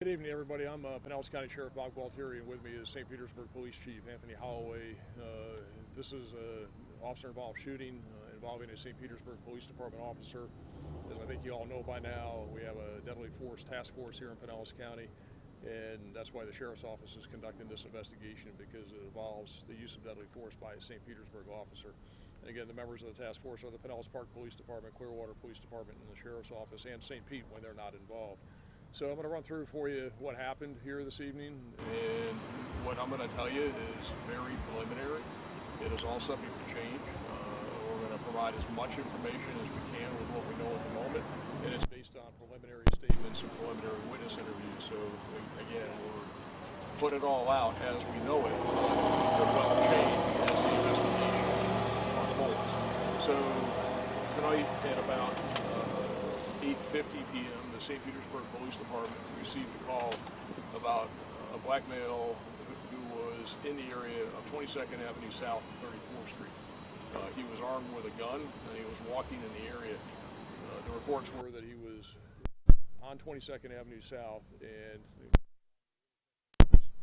Good evening, everybody. I'm Pinellas County Sheriff Bob Gualtieri, and with me is St. Petersburg Police Chief Anthony Holloway. This is an officer-involved shooting involving a St. Petersburg Police Department officer. As I think you all know by now, we have a deadly force task force here in Pinellas County, and that's why the Sheriff's Office is conducting this investigation, because it involves the use of deadly force by a St. Petersburg officer. And again, the members of the task force are the Pinellas Park Police Department, Clearwater Police Department, and the Sheriff's Office, and St. Pete when they're not involved. So I'm going to run through for you what happened here this evening, and what I'm going to tell you is very preliminary. It is all subject to change. We're going to provide as much information as we can with what we know at the moment, and it's based on preliminary statements and preliminary witness interviews. So again, we're putting it all out as we know it. It will change as the investigation unfolds. So tonight at about 8:50 p.m. the St. Petersburg Police Department received a call about a black male who was in the area of 22nd Avenue South and 34th Street. He was armed with a gun and he was walking in the area. The reports were that he was on 22nd Avenue South and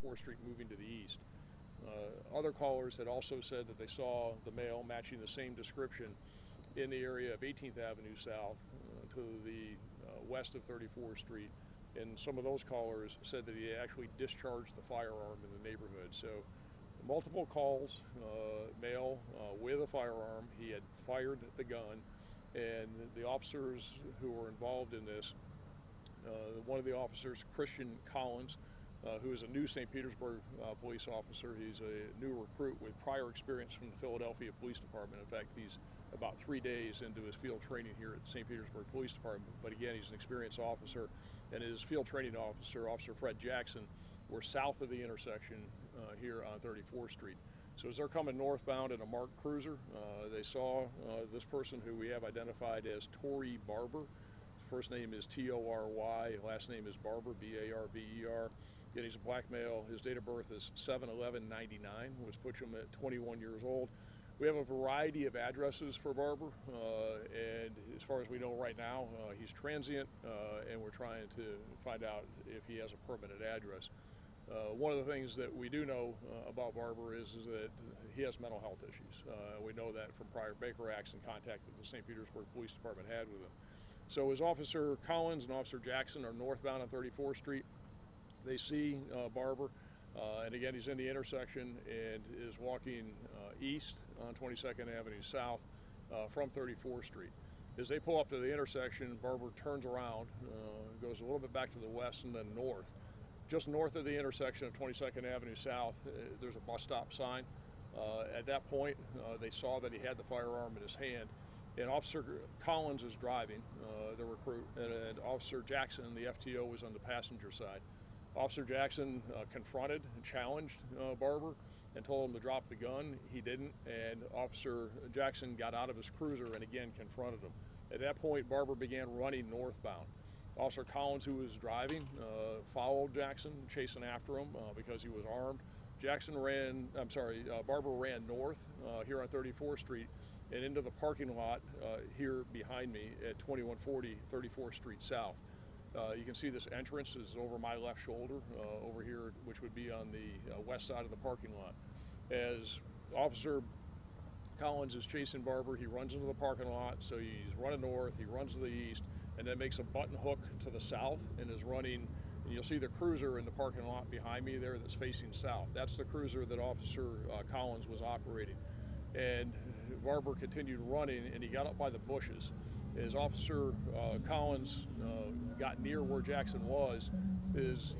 4th Street moving to the east. Other callers had also said that they saw the male matching the same description in the area of 18th Avenue South to the west of 34th Street, and some of those callers said that he actually discharged the firearm in the neighborhood. So multiple calls, male with a firearm. He had fired the gun, and the officers who were involved in this, one of the officers, Christian Collins, who is a new St. Petersburg police officer. He's a new recruit with prior experience from the Philadelphia Police Department. In fact, he's about 3 days into his field training here at the St. Petersburg Police Department. But again, he's an experienced officer, and his field training officer, Officer Fred Jackson, were south of the intersection here on 34th Street. So as they're coming northbound in a marked cruiser, they saw this person who we have identified as Tory Barber. His first name is Tory, last name is Barber, Barber. Again, he's a black male. His date of birth is 7/11/99, which puts him at 21 years old. We have a variety of addresses for Barber, and as far as we know right now, he's transient, and we're trying to find out if he has a permanent address. One of the things that we do know about Barber is that he has mental health issues. We know that from prior Baker acts and contact that the St. Petersburg Police Department had with him. So as Officer Collins and Officer Jackson are northbound on 34th Street, they see Barber, and again, he's in the intersection and is walking east on 22nd Avenue South from 34th Street. As they pull up to the intersection, Barber turns around, goes a little bit back to the west and then north. Just north of the intersection of 22nd Avenue South, there's a bus stop sign. At that point, they saw that he had the firearm in his hand, and Officer Collins is driving, the recruit, and Officer Jackson, the FTO, was on the passenger side. Officer Jackson confronted and challenged Barber and told him to drop the gun. He didn't, and Officer Jackson got out of his cruiser and again confronted him. At that point, Barber began running northbound. Officer Collins, who was driving, followed Jackson, chasing after him because he was armed. Barber ran north here on 34th Street and into the parking lot here behind me at 2140 34th Street South. You can see this entrance is over my left shoulder over here, which would be on the west side of the parking lot. As Officer Collins is chasing Barber, he runs into the parking lot, so he's running north, he runs to the east, and then makes a button hook to the south and is running, and you'll see the cruiser in the parking lot behind me there that's facing south. That's the cruiser that Officer Collins was operating. And Barber continued running, and he got up by the bushes. As Officer Collins got near where Jackson was,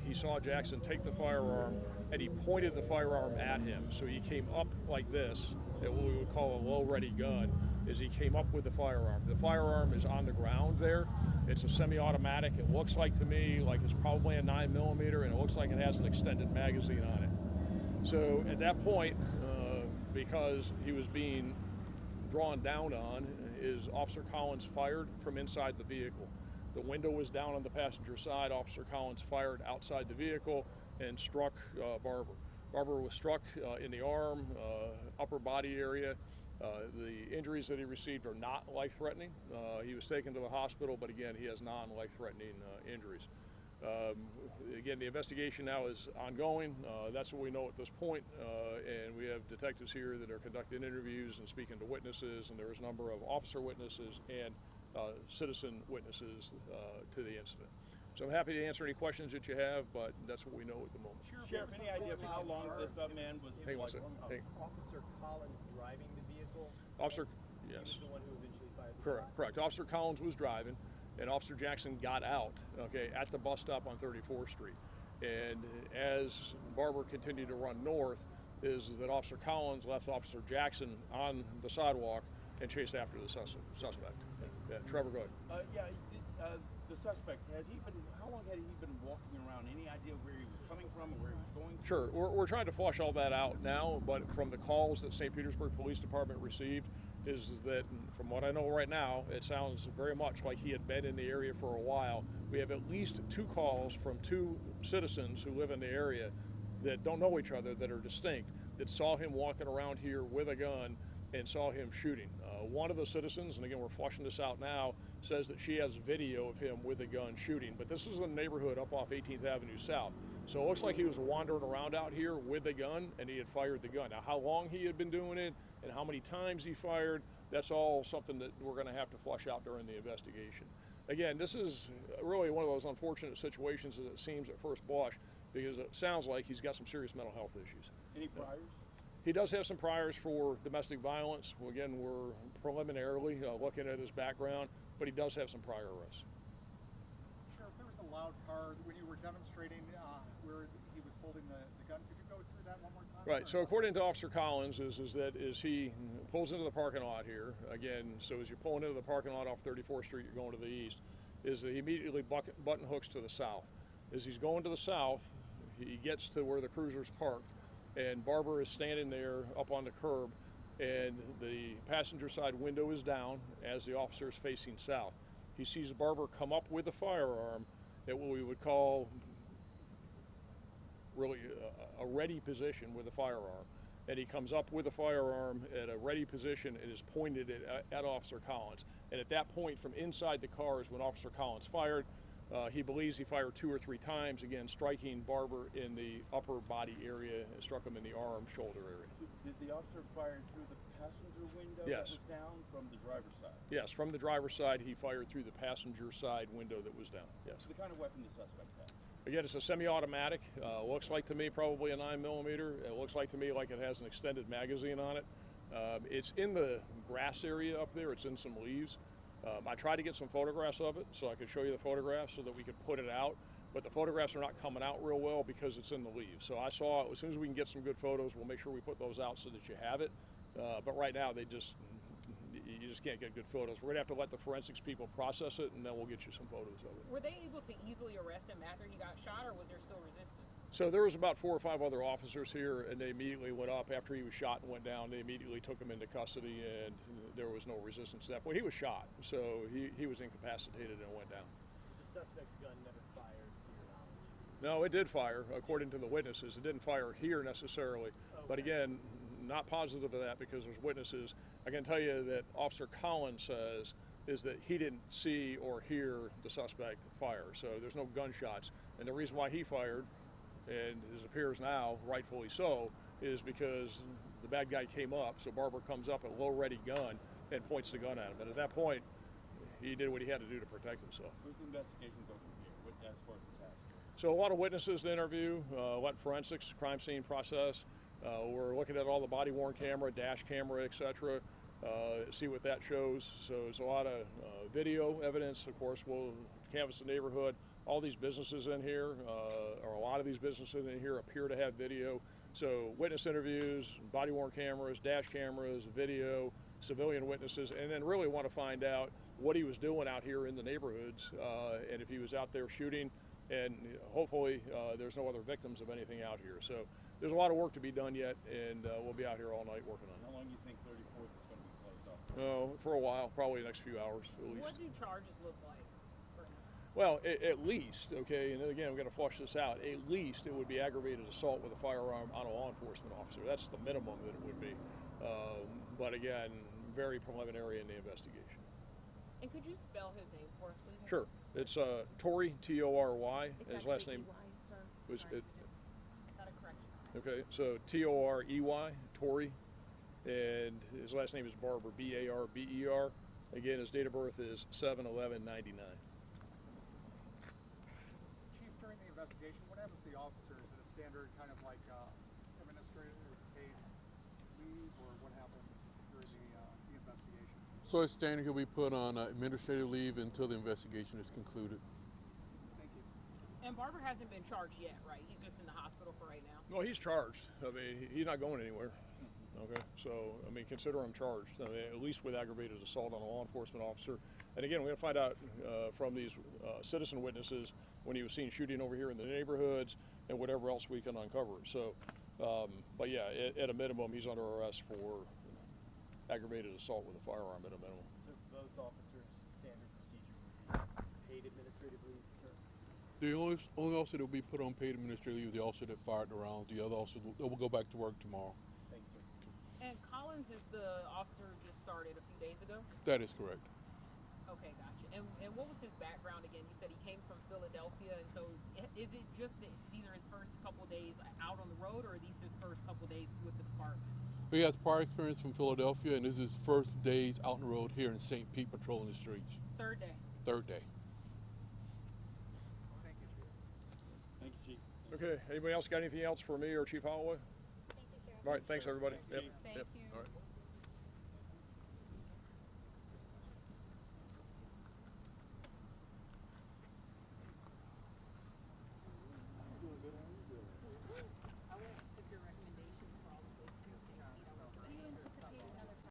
he saw Jackson take the firearm and he pointed the firearm at him. So he came up like this, at what we would call a low ready gun, as he came up with the firearm. The firearm is on the ground there. It's a semi-automatic. It looks like to me like it's probably a 9mm, and it looks like it has an extended magazine on it. So at that point, because he was being drawn down on, is Officer Collins fired from inside the vehicle. The window was down on the passenger side. Officer Collins fired outside the vehicle and struck Barber. Barber was struck in the arm, upper body area. The injuries that he received are not life-threatening. He was taken to the hospital, but again, he has non-life-threatening injuries. Again, the investigation now is ongoing. That's what we know at this point, and we have detectives here that are conducting interviews and speaking to witnesses, and there's a number of officer witnesses and citizen witnesses to the incident. So I'm happy to answer any questions that you have, but that's what we know at the moment. Sheriff, any idea of how long this man was? Hang on one second. Officer Collins driving the vehicle? Officer, He yes. was the one who eventually fired the Correct, shot? correct. Officer Collins was driving, and Officer Jackson got out, okay, at the bus stop on 34th Street. And as Barber continued to run north, is that Officer Collins left Officer Jackson on the sidewalk and chased after the suspect. Yeah, Trevor, go ahead. The suspect, how long had he been walking around? Any idea where he was coming from or where he was going? Sure, we're trying to flush all that out now, but from the calls that St. Petersburg Police Department received, is that from what I know right now, it sounds very much like he had been in the area for a while. We have at least 2 calls from 2 citizens who live in the area that don't know each other, that are distinct, that saw him walking around here with a gun and saw him shooting. One of the citizens, and again we're flushing this out now, says that she has video of him with a gun shooting. But this is a neighborhood up off 18th Avenue South. So it looks like he was wandering around out here with a gun and he had fired the gun. Now how long he had been doing it and how many times he fired, that's all something that we're going to have to flush out during the investigation. Again, this is really one of those unfortunate situations as it seems at first blush, because it sounds like he's got some serious mental health issues. Any priors? He does have some priors for domestic violence. Well, again, we're preliminarily looking at his background, but he does have some prior arrests. Sheriff, there was a loud car when you were demonstrating where he was holding the gun. Could you go through that one more time? Right, so according to Officer Collins, is he pulls into the parking lot here, again, so as you're pulling into the parking lot off 34th Street, you're going to the east, is that he immediately button hooks to the south. As he's going to the south, he gets to where the cruiser's parked, and Barber is standing there up on the curb, and the passenger side window is down as the officer is facing south. He sees Barber come up with a firearm at what we would call really a ready position with a firearm. And he comes up with a firearm at a ready position and is pointed at Officer Collins. And at that point, from inside the car is when Officer Collins fired. He believes he fired 2 or 3 times, again, striking Barber in the upper body area and struck him in the arm, shoulder area. Did the officer fire through the passenger window Yes. that was down from the driver's side? Yes, from the driver's side, he fired through the passenger side window that was down, yes. The kind of weapon the suspect had? Again, it's a semi-automatic. Looks like to me probably a 9mm. It looks like to me like it has an extended magazine on it. It's in the grass area up there. It's in some leaves. I tried to get some photographs of it so I could show you the photographs so that we could put it out, but the photographs are not coming out real well because it's in the leaves. So I saw it. As soon as we can get some good photos, we'll make sure we put those out so that you have it. But right now, you just can't get good photos. We're gonna have to let the forensics people process it, and then we'll get you some photos of it. Were they able to easily arrest him after he got shot, or was there still resistance? So there was about 4 or 5 other officers here, and they immediately went up after he was shot and went down. They immediately took him into custody, and there was no resistance to that point. He was shot, so he was incapacitated and went down. The suspect's gun never fired, to your knowledge? No, it did fire, according to the witnesses. It didn't fire here necessarily, but again, not positive of that because there's witnesses. I can tell you that Officer Collins says is that he didn't see or hear the suspect fire, so there's no gunshots. And the reason why he fired, and it appears now, rightfully so, is because the bad guy came up, so Barber comes up at low ready gun and points the gun at him. And at that point, he did what he had to do to protect himself. Who's the investigation go from here as far as the task? So a lot of witnesses to interview, let forensics, crime scene process. We're looking at all the body worn camera, dash camera, etc. See what that shows. So there's a lot of video evidence. Of course, we'll canvass the neighborhood. All these businesses in here, or a lot of these businesses in here, appear to have video. So witness interviews, body worn cameras, dash cameras, video, civilian witnesses, and then really want to find out what he was doing out here in the neighborhoods, and if he was out there shooting. And hopefully there's no other victims of anything out here. So there's a lot of work to be done yet, and we'll be out here all night working on it. How long do you think 34th is going to be closed off? For a while, probably the next few hours at least. What do charges look like for him? Well, at least, okay, and again, we've got to flush this out, at least it would be aggravated assault with a firearm on a law enforcement officer. That's the minimum that it would be. But again, very preliminary in the investigation. And could you spell his name for us, please? Sure. It's Tory, T-O-R-Y. It's His last name E-Y, sir. was Sorry, it. I got a correction. Okay, so T-O-R-E-Y, Tory, and his last name is Barber, B-A-R-B-E-R. Again, his date of birth is 7/11/99. Chief, during the investigation, what happens to the officers? Is it a standard kind of like administrative paid leave, or what happens during the investigation? So it's standard he'll be put on administrative leave until the investigation is concluded. Thank you. And Barber hasn't been charged yet, right? He's just in the hospital for right now. No, he's charged. I mean, he's not going anywhere. Okay, so I mean, consider him charged. I mean, at least with aggravated assault on a law enforcement officer. And again, we're going to find out from these citizen witnesses when he was seen shooting over here in the neighborhoods and whatever else we can uncover. So, but yeah, at a minimum, he's under arrest for aggravated assault with a firearm at a minimum. So both officers, standard procedure would be paid administrative leave, sir? The only officer that will be put on paid administrative leave is the officer that fired the rounds. The other officers will go back to work tomorrow. Thanks, sir. And Collins is the officer who just started a few days ago? That is correct. Okay, gotcha. And what was his background again? You said he came from Philadelphia, and so is it just that these are his first couple days out on the road, or are these his first couple days with the department? He has prior experience from Philadelphia, and this is his first days out on the road here in St. Pete patrolling the streets. Third day. Third day. Thank you, Chief. Thank you, Chief. Okay, anybody else got anything else for me or Chief Holloway? All right, thanks everybody. Yep, Thank yep. you. All right.